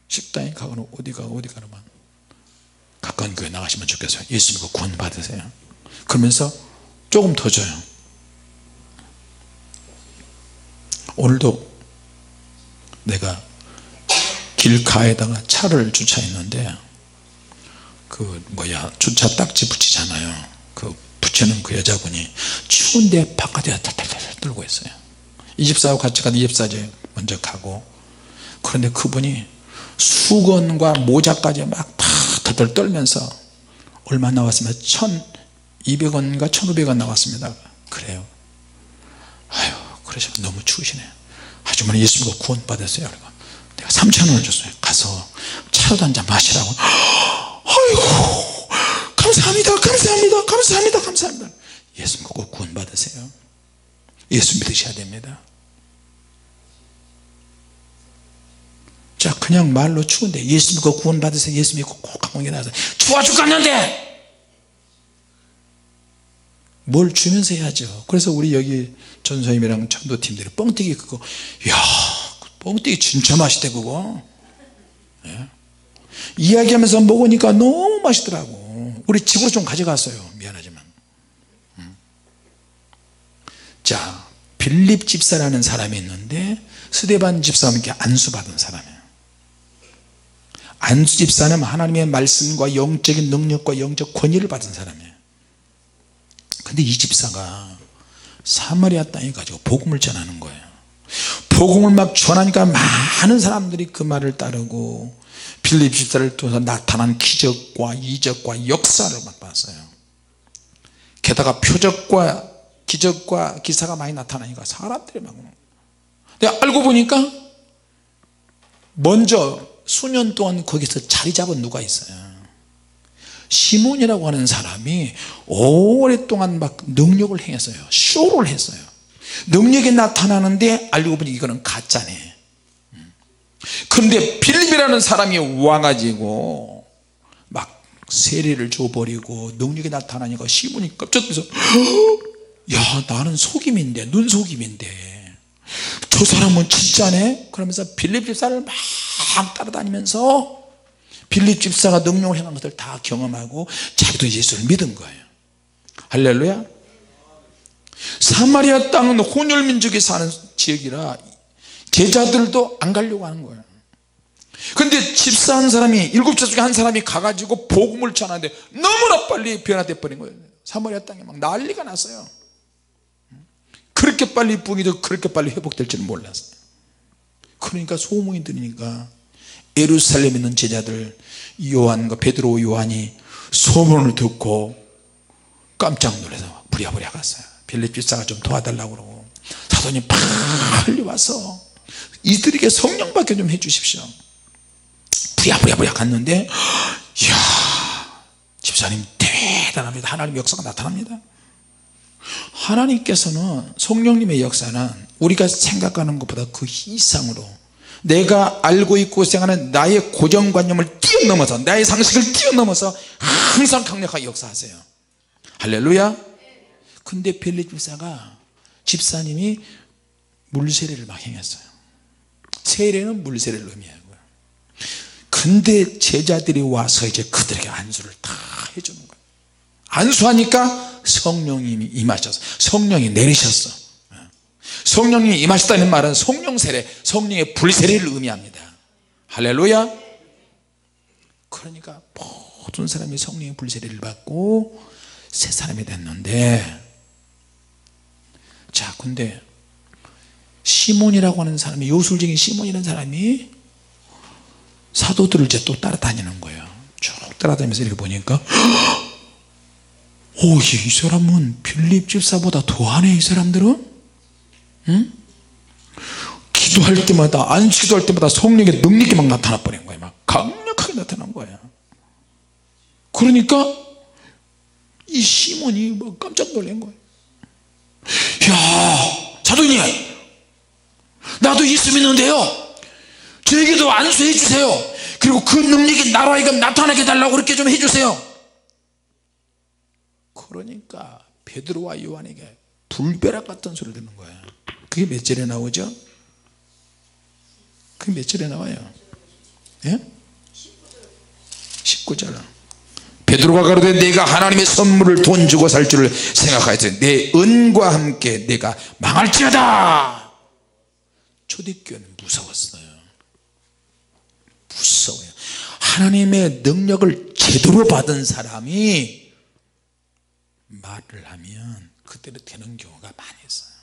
식당에 가거나 어디 가면 가까운 교회 나가시면 좋겠어요. 예수 믿고 구원 받으세요. 그러면서 조금 더 줘요. 오늘도 내가 길가에다가 차를 주차했는데 주차 딱지 붙이잖아요. 그 붙이는 그 여자분이 추운데 바깥에 탈탈탈 떨고 있어요. 이 집사하고 같이 가는 이 집사제 먼저 가고, 그런데 그분이 수건과 모자까지 막 탈탈 떨면서 얼마 나왔으면 1,200원인가 1,500원 나왔습니다. 그래요. 아유, 그러시면 너무 추우시네요. 아주머니 예수 믿고 구원 받았어요. 내가 3,000원을 줬어요. 가서 차라도 한잔 마시라고. 아이고, 감사합니다. 예수 믿고 구원 받으세요. 예수 믿으셔야 됩니다. 자, 그냥 말로 추운데 예수 믿고 구원 받으세요. 예수 믿고 꼭 한번 일어나서 추워 죽겠는데 뭘 주면서 해야죠. 그래서 우리 여기 전소임이랑 전도팀들이 뻥튀기 그거, 이야, 뻥튀기 진짜 맛있대 그거. 예? 이야기하면서 먹으니까 너무 맛있더라고. 우리 집으로 좀 가져갔어요. 미안하지만. 자, 빌립 집사라는 사람이 있는데 스데반 집사님께 안수받은 사람이에요. 안수 집사는 하나님의 말씀과 영적인 능력과 영적 권위를 받은 사람이에요. 근데 이 집사가 사마리아 땅에 가지고 복음을 전하는 거예요. 복음을 막 전하니까 많은 사람들이 그 말을 따르고 빌립 집사를 통해서 나타난 기적과 이적과 역사를 막 봤어요. 게다가 표적과 기적과 기사가 많이 나타나니까 사람들이 막, 내가 알고 보니까 먼저 수년 동안 거기서 자리 잡은 누가 있어요. 시몬이라고 하는 사람이 오랫동안 막 능력을 행했어요. 쇼를 했어요. 능력이 나타나는데 알고 보니 이거는 가짜네. 그런데 빌립이라는 사람이 와가지고 막 세례를 줘버리고 능력이 나타나니까 시몬이 깜짝 놀라서, 야, 나는 속임인데, 눈속임인데 저 사람은 진짜네? 그러면서 빌립 집사를 막 따라다니면서 빌립 집사가 능력을 행한 것을 다 경험하고 자기도 예수를 믿은 거예요. 할렐루야. 사마리아 땅은 혼혈민족이 사는 지역이라 제자들도 안 가려고 하는 거예요. 근데 집사 한 사람이, 7자 중에 한 사람이 가가지고 복음을 전하는데 너무나 빨리 변화돼 버린 거예요. 사마리아 땅에 막 난리가 났어요. 그렇게 빨리 부흥이 그렇게 빨리 회복될 줄은 몰랐어요. 그러니까 소문이 들으니까 예루살렘에 있는 제자들 요한과 베드로 요한이 소문을 듣고 깜짝 놀라서 부랴부랴 갔어요. 빌립 집사가 좀 도와달라고 그러고 사돈이 빨리 와서 이들에게 성령 받게 좀 해주십시오. 부랴부랴 갔는데, 이야, 집사님 대단합니다. 하나님의 역사가 나타납니다. 하나님께서는 성령님의 역사는 우리가 생각하는 것보다 그 이상으로 내가 알고 있고 생각하는 나의 고정관념을 뛰어넘어서 나의 상식을 뛰어넘어서 항상 강력하게 역사하세요. 할렐루야. 근데 빌립 집사님이 물세례를 막 행했어요. 세례는 물세례를 의미하고요. 근데 제자들이 와서 이제 그들에게 안수를 다 해주는 거예요. 안수하니까 성령님이 임하셔서 성령이 내리셨어. 성령님이 임하셨다는 말은 성령 세례, 성령의 불세례를 의미합니다. 할렐루야. 그러니까 모든 사람이 성령의 불세례를 받고 새 사람이 됐는데, 자 근데 시몬이라고 하는 사람이, 요술적인 시몬이라는 사람이 사도들을 이제 또 따라다니는 거예요. 쭉 따라다니면서 이렇게 보니까 오, 이 사람은 빌립 집사보다 더하네. 이 사람들은 응? 기도할 때마다 안수기도할 때마다 성령의 능력이 막 나타나 버린 거예요. 막 강력하게 나타난 거예요. 그러니까 이 시몬이 막 깜짝 놀란 거예요. 야 사도님, 나도 예수 믿는데요, 저에게도 안수해 주세요. 그리고 그 능력이 나로 하여금 나타나게 달라고 그렇게 좀 해주세요. 그러니까 베드로와 요한에게 불벼락 같은 소리를 듣는 거예요. 그게 몇 절에 나오죠? 그게 몇 절에 나와요? 예? 19절. 베드로가 가로되 내가 하나님의 선물을 돈 주고 살 줄을 생각하였으니 내 은과 함께 내가 망할지어다. 초대교회는 무서웠어요. 무서워요. 하나님의 능력을 제대로 받은 사람이 말을 하면 그대로 되는 경우가 많이 있어요.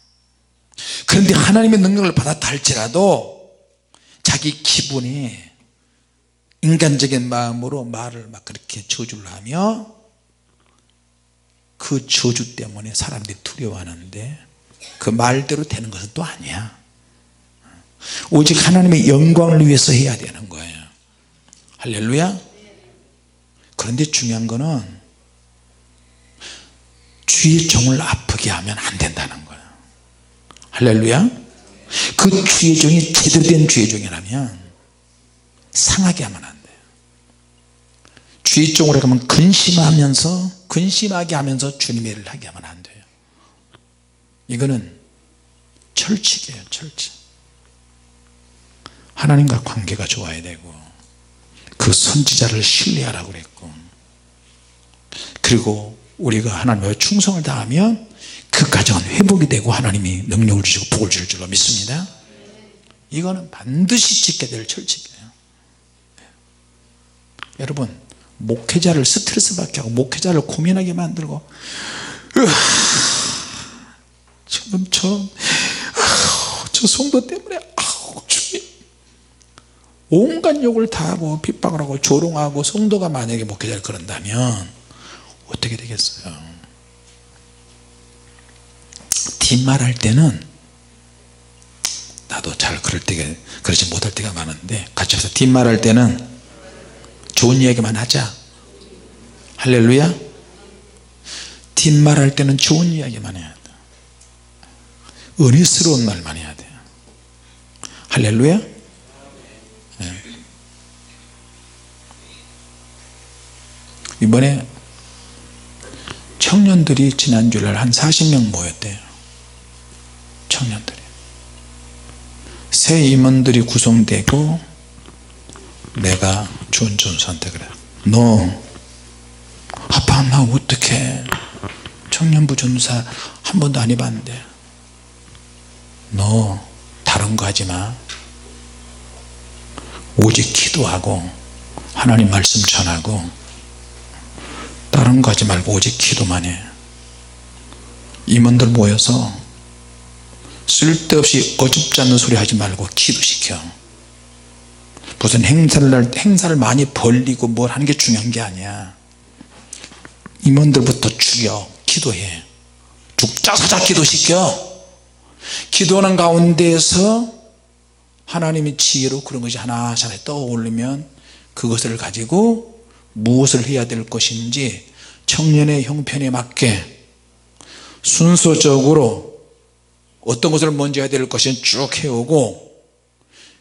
그런데 하나님의 능력을 받았다 할지라도 자기 기분이 인간적인 마음으로 말을 막 그렇게 저주를 하며 그 저주 때문에 사람들이 두려워하는데 그 말대로 되는 것은 또 아니야. 오직 하나님의 영광을 위해서 해야 되는 거예요. 할렐루야. 그런데 중요한 거는 주의 종을 아프게 하면 안 된다는 거예요. 할렐루야. 그 주의 종이 제대로 된 주의 종이라면 상하게 하면 안 돼요. 주의 종으로 가면 근심하게 하면서 주님의 일을 하게 하면 안 돼요. 이거는 철칙이에요. 철칙. 하나님과 관계가 좋아야 되고 그 선지자를 신뢰하라고 그랬고, 그리고 우리가 하나님의 충성을 다하면 그 가정은 회복이 되고 하나님이 능력을 주시고 복을 줄 줄로 믿습니다. 이거는 반드시 지켜야 될 철칙이에요. 여러분, 목회자를 스트레스 받게 하고 목회자를 고민하게 만들고 지금 저 성도 때문에 주님, 온갖 욕을 다 하고 핍박을 하고 조롱하고 성도가 만약에 목회자를 그런다면 어떻게 되겠어요? 뒷말할 때는 나도 잘 그러지 못할 때가 많은데 같이 해서 뒷말할 때는 좋은 이야기만 하자. 할렐루야. 뒷말할 때는 좋은 이야기만 해야 돼. 은혜스러운 말만 해야 돼요. 할렐루야. 네. 이번에 청년들이 지난주에 한 40명 모였대요. 청년들이 새 임원들이 구성되고 내가 좋은 선택을 해. 너 아빠 나 어떡해, 청년부 전사 한 번도 안 해봤는데 너 다른 거 하지 마. 오직 기도하고 하나님 말씀 전하고 다른 거 하지 말고 오직 기도만 해. 임원들 모여서 쓸데없이 어줍지 않는 소리 하지 말고 기도시켜. 무슨 행사를 많이 벌리고 뭘 하는 게 중요한 게 아니야. 임원들부터 죽여. 기도해. 죽자 사자 기도시켜. 기도하는 가운데에서 하나님의 지혜로 그런 것이 하나씩 떠오르면 그것을 가지고 무엇을 해야 될 것인지 청년의 형편에 맞게 순서적으로 어떤 것을 먼저 해야 될 것인지 쭉 해오고,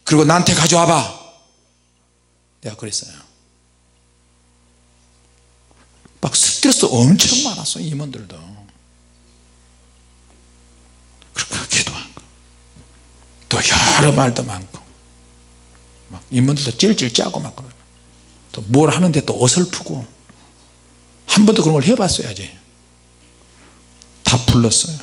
그리고 나한테 가져와봐. 내가 그랬어요. 막 스트레스 엄청 많았어요. 임원들도. 그렇게 기도한 거. 또 여러 말도 많고, 막 임원들도 찔찔 짜고 막 그러고, 또 뭘 하는데 또 어설프고. 한 번도 그런 걸 해봤어야지. 다 불렀어요.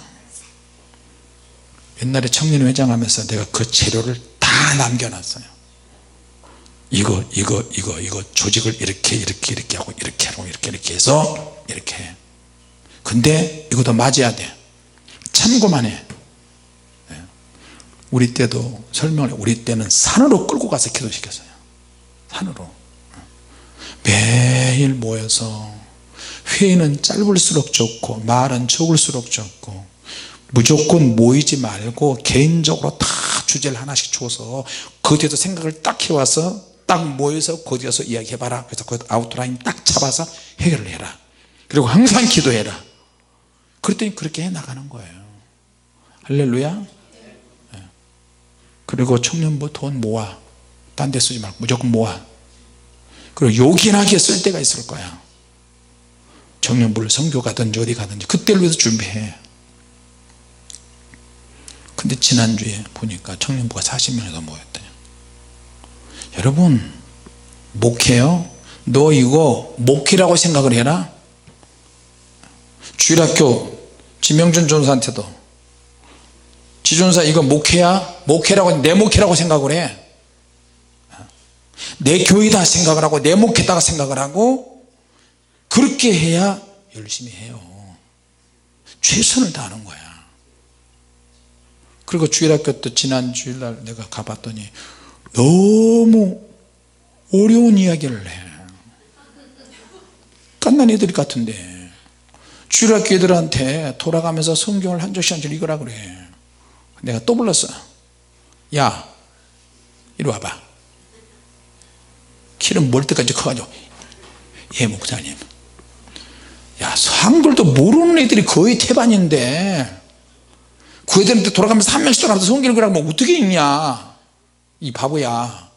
옛날에 청년회장 하면서 내가 그 재료를 다 남겨놨어요. 이거 조직을 이렇게 하고 이렇게 하고 이렇게 해서 이렇게 해. 근데 이것도 맞아야 돼. 참고만 해. 우리 때도 설명을 해. 우리 때는 산으로 끌고 가서 기도시켰어요. 산으로. 매일 모여서 회의는 짧을수록 좋고 말은 적을수록 좋고, 무조건 모이지 말고 개인적으로 다 주제를 하나씩 줘서 거기에서 생각을 딱 해와서 딱 모여서 거기에서 이야기해봐라. 그래서 거기서 아웃라인 딱 잡아서 해결을 해라. 그리고 항상 기도해라. 그랬더니 그렇게 해나가는 거예요. 할렐루야. 그리고 청년부 돈 모아. 딴 데 쓰지 말고 무조건 모아. 그리고 요긴하게 쓸 때가 있을 거야. 청년부를 선교 가든지 어디 가든지 그때를 위해서 준비해. 근데 지난주에 보니까 청년부가 40명이 모였대요. 여러분, 목회요? 너 이거 목회라고 생각을 해라. 주일학교 지명준 전사한테도, 지존사 이거 목회야? 목회라고, 내 목회라고 생각을 해. 내 교회다 생각을 하고 내 목회다가 생각을 하고, 그렇게 해야 열심히 해요. 최선을 다하는 거야. 그리고 주일학교 때 지난 주일날 내가 가봤더니 너무 어려운 이야기를 해. 갓난 애들 같은데 주일학교 애들한테 돌아가면서 성경을 한 절씩 한 절 읽으라 그래. 내가 또 불렀어. 야, 이리 와봐. 키는 멀 때까지 커가지고, 예 목사님, 야 한글도 모르는 애들이 거의 태반인데 그 애들한테 돌아가면서 한 명씩 돌아가면서 성경 읽으라고 하면 어떻게 읽냐, 이 바보야.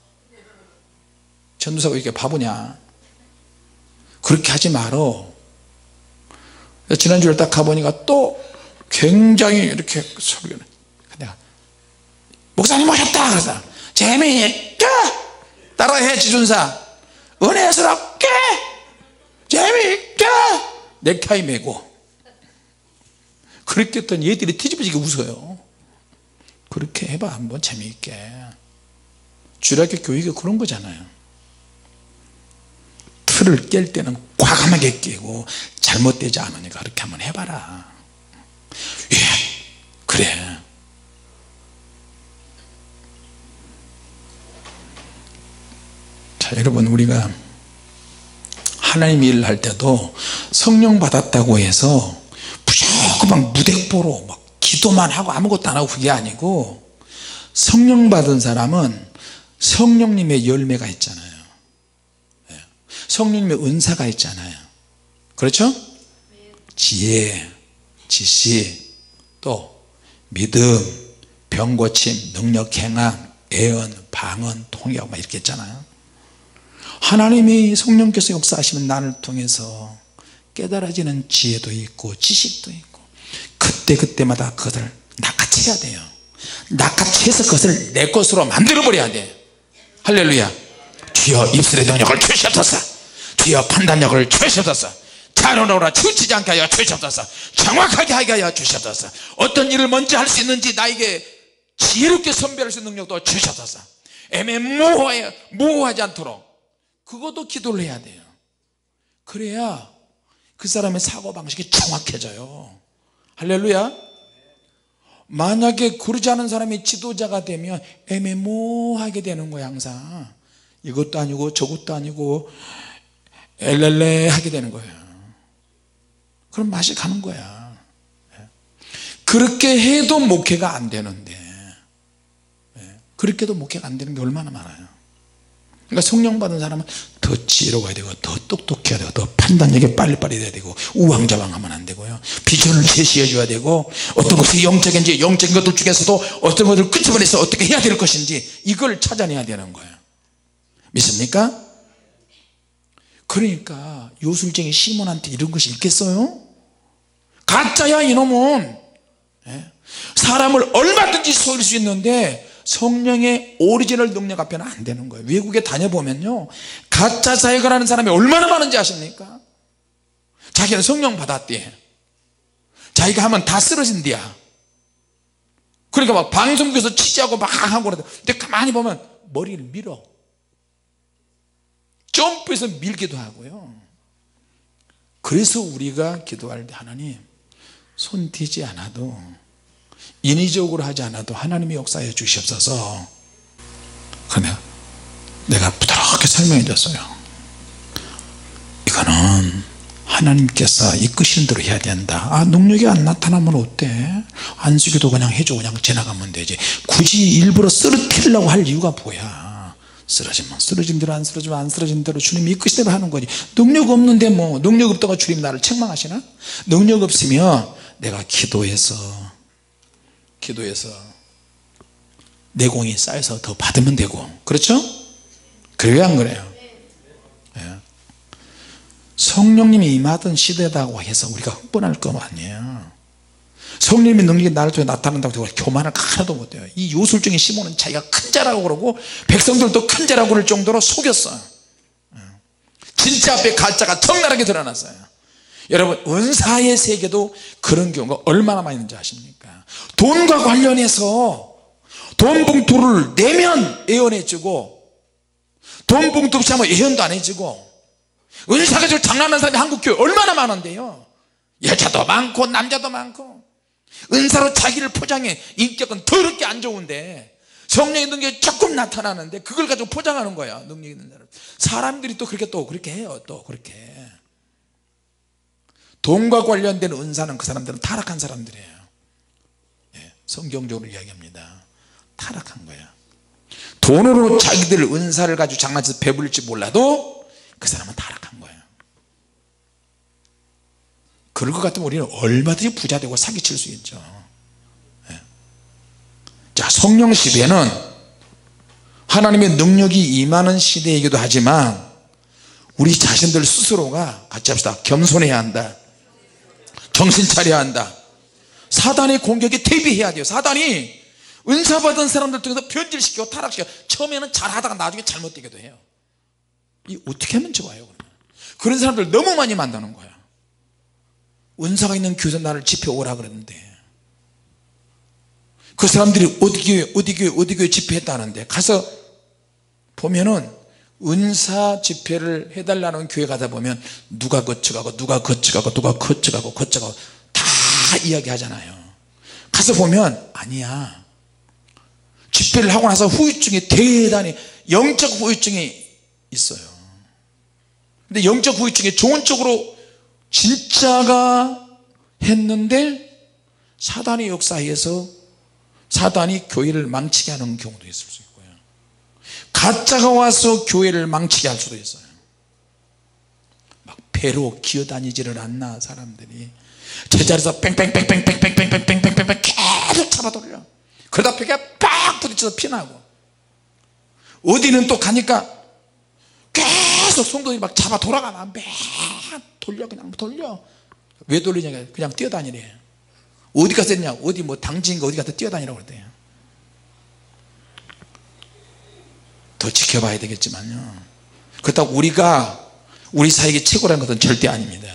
전도사가 이렇게 바보냐. 그렇게 하지 말어. 지난주에 딱 가보니까 또 굉장히 이렇게 소리가. 내가 목사님 오셨다 그래서 재미있게 따라해. 지준사 은혜스럽게 재미있게 넥타이 매고. 그렇게 했더니 얘들이 뒤집어지게 웃어요. 그렇게 해봐 한번 재미있게. 주일학교 교육이 그런 거잖아요. 틀을 깰 때는 과감하게 깨고 잘못되지 않으니까 그렇게 한번 해봐라. 예, 그래. 자, 여러분, 우리가 하나님 일을 할 때도 성령 받았다고 해서 무조건 무대뽀로 막 기도만 하고 아무것도 안 하고 그게 아니고, 성령 받은 사람은 성령님의 열매가 있잖아요. 성령님의 은사가 있잖아요. 그렇죠? 지혜, 지식, 또 믿음, 병고침, 능력 행함, 애언, 방언, 통역 막 이렇게 있잖아요. 하나님이 성령께서 역사하시면 나를 통해서 깨달아지는 지혜도 있고 지식도 있고, 그때마다 그것을 낚아채야 돼요. 낚아채서 그것을 내 것으로 만들어 버려야 돼. 할렐루야. 주여 입술의 능력을 주시옵소서. 주여 판단력을 주시옵소서. 자로노라 치우치지 않게 하여 주시옵소서. 정확하게 하게 하여 주시옵소서. 어떤 일을 먼저 할 수 있는지 나에게 지혜롭게 선별할 수 있는 능력도 주시옵소서. 애매모호하지 않도록 그것도 기도를 해야 돼요. 그래야 그 사람의 사고방식이 정확해져요. 할렐루야. 만약에 그러지 않은 사람이 지도자가 되면 애매모호하게 되는 거야. 항상 이것도 아니고 저것도 아니고 엘렐레 하게 되는 거예요. 그럼 맛이 가는 거야. 그렇게 해도 목회가 안 되는데, 그렇게 해도 목회가 안 되는 게 얼마나 많아요. 그러니까 성령 받은 사람은 더 더 지혜로워야 되고 더 똑똑해야 되고 더 판단력이 빨리빨리 돼야 되고 우왕좌왕하면 안 되고요 비전을 제시해 줘야 되고 어떤 것이 영적인지 영적인 것들 중에서도 어떤 것을 끄집어내서 어떻게 해야 될 것인지 이걸 찾아내야 되는 거예요 믿습니까? 그러니까 요술쟁이 시몬한테 이런 것이 있겠어요? 가짜야 이놈은. 사람을 얼마든지 속일 수 있는데 성령의 오리지널 능력 앞에는 안 되는 거예요. 외국에 다녀보면요 가짜 사역을 하는 사람이 얼마나 많은지 아십니까? 자기는 성령 받았대. 자기가 하면 다 쓰러진대야. 그러니까 막 방송국에서 취재하고 막 하고 그러는데 근데 가만히 보면 머리를 밀어. 점프해서 밀기도 하고요. 그래서 우리가 기도할 때 하나님 손 띄지 않아도 인위적으로 하지 않아도 하나님이 역사해 주시옵소서. 그러면 내가 부드럽게 설명해 줬어요. 이거는 하나님께서 이끄시는 대로 해야 된다. 능력이 안 나타나면 어때? 안수기도 그냥 해줘 그냥 지나가면 되지. 굳이 일부러 쓰러뜨리려고 할 이유가 뭐야? 쓰러지면 쓰러진 대로 안 쓰러지면 안 쓰러진 대로 주님이 이끄시는 대로 하는 거지. 능력 없는데 뭐 능력 없다고 주님 나를 책망하시나? 능력 없으면 내가 기도해서 내공이 쌓여서 더 받으면 되고 그렇죠? 그래야 안 그래요? 성령님이 임하던 시대다고 해서 우리가 흥분할 거 아니에요. 성령님의 능력이 나를 통해 나타난다고 해서 교만을 하나도 못해요. 이 요술중에 시몬은 자기가 큰 자라고 그러고 백성들도 큰 자라고 그럴 정도로 속였어요. 진짜 앞에 가짜가 적나라하게 드러났어요. 여러분 은사의 세계도 그런 경우가 얼마나 많이 있는지 아십니까? 돈과 관련해서 돈 봉투를 내면 예언해주고 돈 봉투 없이 하면 예언도 안 해주고 은사 가지고 장난하는 사람이 한국교회 얼마나 많은데요. 여자도 많고 남자도 많고 은사로 자기를 포장해. 인격은 더럽게 안 좋은데 성령의 능력이 조금 나타나는데 그걸 가지고 포장하는 거야. 능력 있는 사람. 사람들이 또 그렇게 해요. 또 그렇게 돈과 관련된 은사는 그 사람들은 타락한 사람들이에요. 성경적으로 이야기합니다. 타락한 거야. 돈으로 자기들 은사를 가지고 장난쳐서 배부를지 몰라도 그 사람은 타락한 거예요. 그럴 것 같으면 우리는 얼마든지 부자 되고 사기칠 수 있죠. 자, 성령 시대는 하나님의 능력이 임하는 시대이기도 하지만 우리 자신들 스스로가 같이 합시다. 겸손해야 한다. 정신 차려야 한다. 사단의 공격에 대비해야 돼요. 사단이 은사 받은 사람들 통해서 변질시키고 타락시켜. 처음에는 잘하다가 나중에 잘못되기도 해요. 이 어떻게 하면 좋아요? 그런 사람들 너무 많이 만나는 거야. 은사가 있는 교회에서 나를 집회 오라 그랬는데 그 사람들이 어디 교회 집회했다는데 가서 보면은 은사 집회를 해달라는 교회 가다 보면 누가 거쳐가고 다 이야기하잖아요. 가서 보면 아니야. 집회를 하고 나서 후유증이 대단히 영적 후유증이 있어요. 근데 영적 후유증이 좋은 쪽으로 진짜가 했는데 사단의 역사에서 사단이 교회를 망치게 하는 경우도 있을 수 있고요. 가짜가 와서 교회를 망치게 할 수도 있어요. 막 배로 기어다니지를 않나 사람들이 제자리에서 뺑뺑뺑뺑뺑뺑뺑뺑뺑뺑뺑뺑 계속 잡아돌려. 그러다 벽에 빡 부딪혀서 피나고 어디는 또 가니까 계속 성도들이 막 잡아 돌아가나 매 돌려 그냥 돌려. 왜 돌리냐 그냥 뛰어다니래. 어디 가서 했냐 어디 뭐 당진인가 어디 가서 뛰어다니라고 그랬대요. 더 지켜봐야 되겠지만요. 그렇다고 우리가 우리 사역이 최고라는 것은 절대 아닙니다.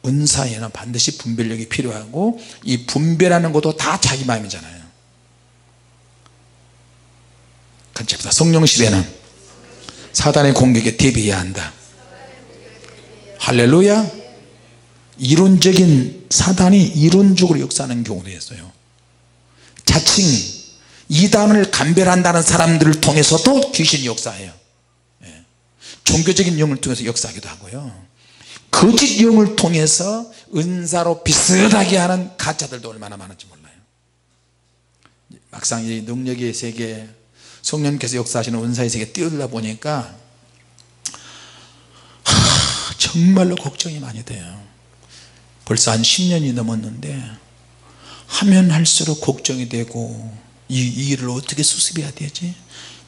은사에는 반드시 분별력이 필요하고 이 분별하는 것도 다 자기 마음이잖아요. 같이 합시다. 성령 시대는 사단의 공격에 대비해야 한다. 할렐루야. 이론적인 사단이 이론적으로 역사하는 경우도 있어요. 자칭 이단을 감별한다는 사람들을 통해서도 귀신이 역사해요. 종교적인 영을 통해서 역사하기도 하고요. 거짓 영을 통해서 은사로 비슷하게 하는 가짜들도 얼마나 많은지 몰라요. 막상 이 능력의 세계 성령님께서 역사하시는 은사의 세계에 뛰어들다 보니까 정말로 걱정이 많이 돼요. 벌써 한 10년이 넘었는데 하면 할수록 걱정이 되고 이 일을 어떻게 수습해야 되지?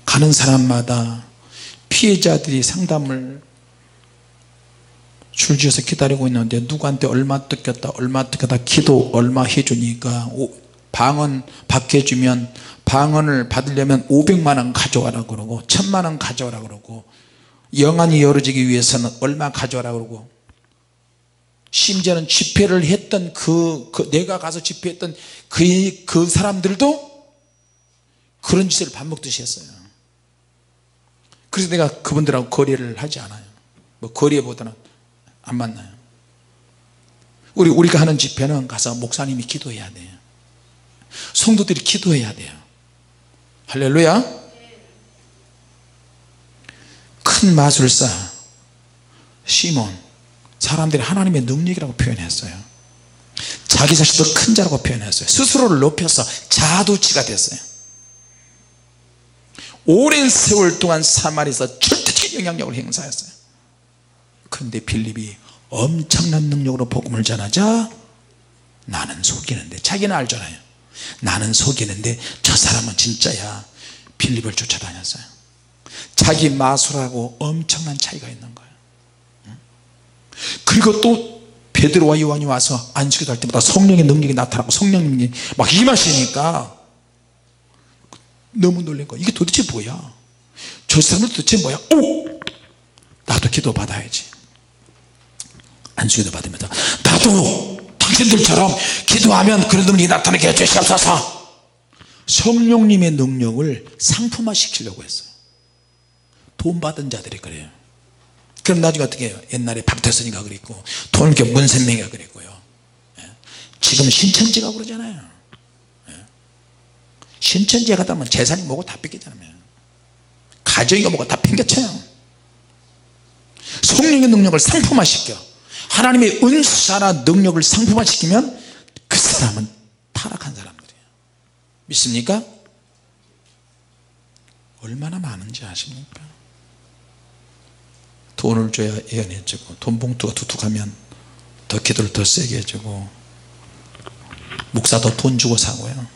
가는 사람마다 피해자들이 상담을 줄지어서 기다리고 있는데 누구한테 얼마 뜯겼다 얼마 뜯겼다 기도 얼마 해주니까 방언 받게 해주면 방언을 받으려면 500만 원 가져와라 그러고 1000만 원 가져와라 그러고 영안이 열어지기 위해서는 얼마 가져와라 그러고 심지어는 집회를 했던 내가 가서 집회했던 그 사람들도 그런 짓을 밥 먹듯이 했어요. 그래서 내가 그분들하고 거래를 하지 않아요. 뭐 거래보다는 안 만나요. 우리가 하는 집회는 가서 목사님이 기도해야 돼요. 성도들이 기도해야 돼요. 할렐루야. 큰 마술사 시몬, 사람들이 하나님의 능력이라고 표현했어요. 자기 자신도 큰 자라고 표현했어요. 스스로를 높여서 자두치가 됐어요. 오랜 세월 동안 사마리아에서 절대적인 영향력을 행사했어요. 그런데 빌립이 엄청난 능력으로 복음을 전하자 나는 속이는데, 자기는 알잖아요. 나는 속이는데 저 사람은 진짜야. 빌립을 쫓아다녔어요. 자기 마술하고 엄청난 차이가 있는 거예요. 그리고 또 베드로와 요한이 와서 안식기도 할 때마다 성령의 능력이 나타나고 성령님이 막 임하시니까 너무 놀란 거야. 이게 도대체 뭐야? 저 사람은 도대체 뭐야? 나도 기도 받아야지. 안식기도 받으면서 나도 당신들처럼 기도하면 그런 능력이 나타나게 해주시옵소서. 성령님의 능력을 상품화 시키려고 했어요. 돈 받은 자들이 그래요. 그럼 나중에 어떻게 해요? 옛날에 박태선이가 그랬고 돈교 문선명이가 그랬고요. 지금 신천지가 그러잖아요. 신천지에 가다 보면 재산이 뭐고 다 뺏기잖아요. 가정이가 뭐고 다 팽개쳐요. 성령의 능력을 상품화시켜 하나님의 은사나 능력을 상품화시키면 그 사람은 타락한 사람들이에요. 믿습니까? 얼마나 많은지 아십니까? 돈을 줘야 예언해주고 돈 봉투가 두둑하면 더 기도를 더 세게 해주고 목사도 돈 주고 사고요.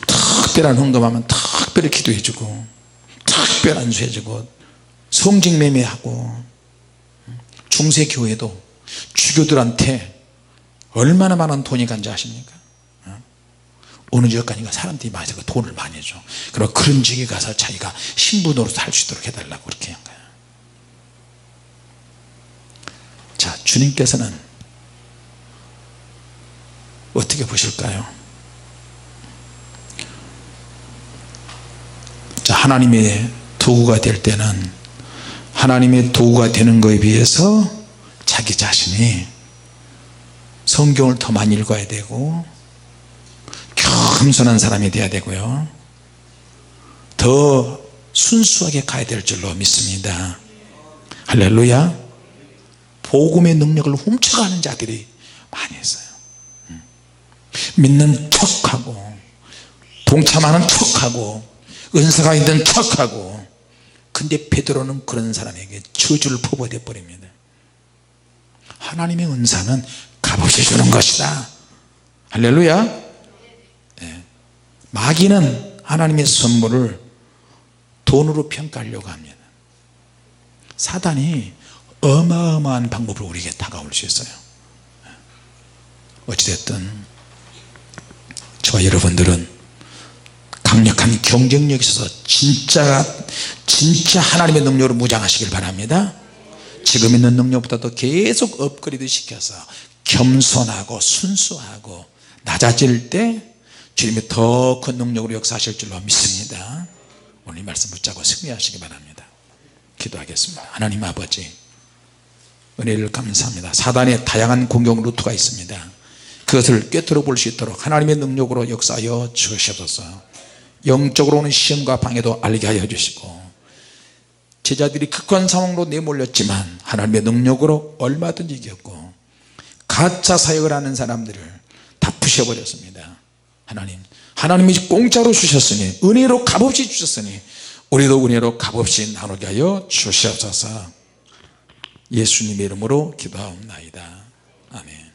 특별한 헌금하면 특별히 기도해주고 특별한 안수해주고 성직 매매하고 중세교회도 주교들한테 얼마나 많은 돈이 간지 아십니까? 어느 지역까지가 사람들이 많이 해서 돈을 많이 줘. 그리고 그런 지역에 가서 자기가 신부 노릇 할 수 있도록 해달라고 그렇게 한 거예요. 자, 주님께서는 어떻게 보실까요? 자, 하나님의 도구가 될 때는 하나님의 도구가 되는 것에 비해서 자기 자신이 성경을 더 많이 읽어야 되고 겸손한 사람이 되어야 되고요, 더 순수하게 가야 될 줄로 믿습니다. 할렐루야. 복음의 능력을 훔쳐가는 자들이 많이 있어요. 믿는 척하고 동참하는 척하고 은사가 있는 척하고, 근데 베드로는 그런 사람에게 저주를 퍼부어 버립니다. 하나님의 은사는 값없이 주는 것이다. 할렐루야. 네. 마귀는 하나님의 선물을 돈으로 평가하려고 합니다. 사단이 어마어마한 방법으로 우리에게 다가올 수 있어요. 어찌됐든 저와 여러분들은 강력한 경쟁력이 있어서 진짜 하나님의 능력으로 무장하시길 바랍니다. 지금 있는 능력보다도 계속 업그레이드 시켜서 겸손하고 순수하고 낮아질 때 주님이 더 큰 능력으로 역사하실 줄로 믿습니다. 오늘 이 말씀 붙잡고 승리하시기 바랍니다. 기도하겠습니다. 하나님 아버지, 은혜를 감사합니다. 사단의 다양한 공격 루트가 있습니다. 그것을 꿰뚫어 볼 수 있도록 하나님의 능력으로 역사하여 주시옵소서. 영적으로 는 시험과 방해도 알게 하여 주시고, 제자들이 극한 상황으로 내몰렸지만 하나님의 능력으로 얼마든지 이겼고, 가짜 사역을 하는 사람들을 다 부셔버렸습니다. 하나님이 공짜로 주셨으니, 은혜로 값없이 주셨으니 우리도 은혜로 값없이 나누게 하여 주시옵소서. 예수님의 이름으로 기도하옵나이다. 아멘.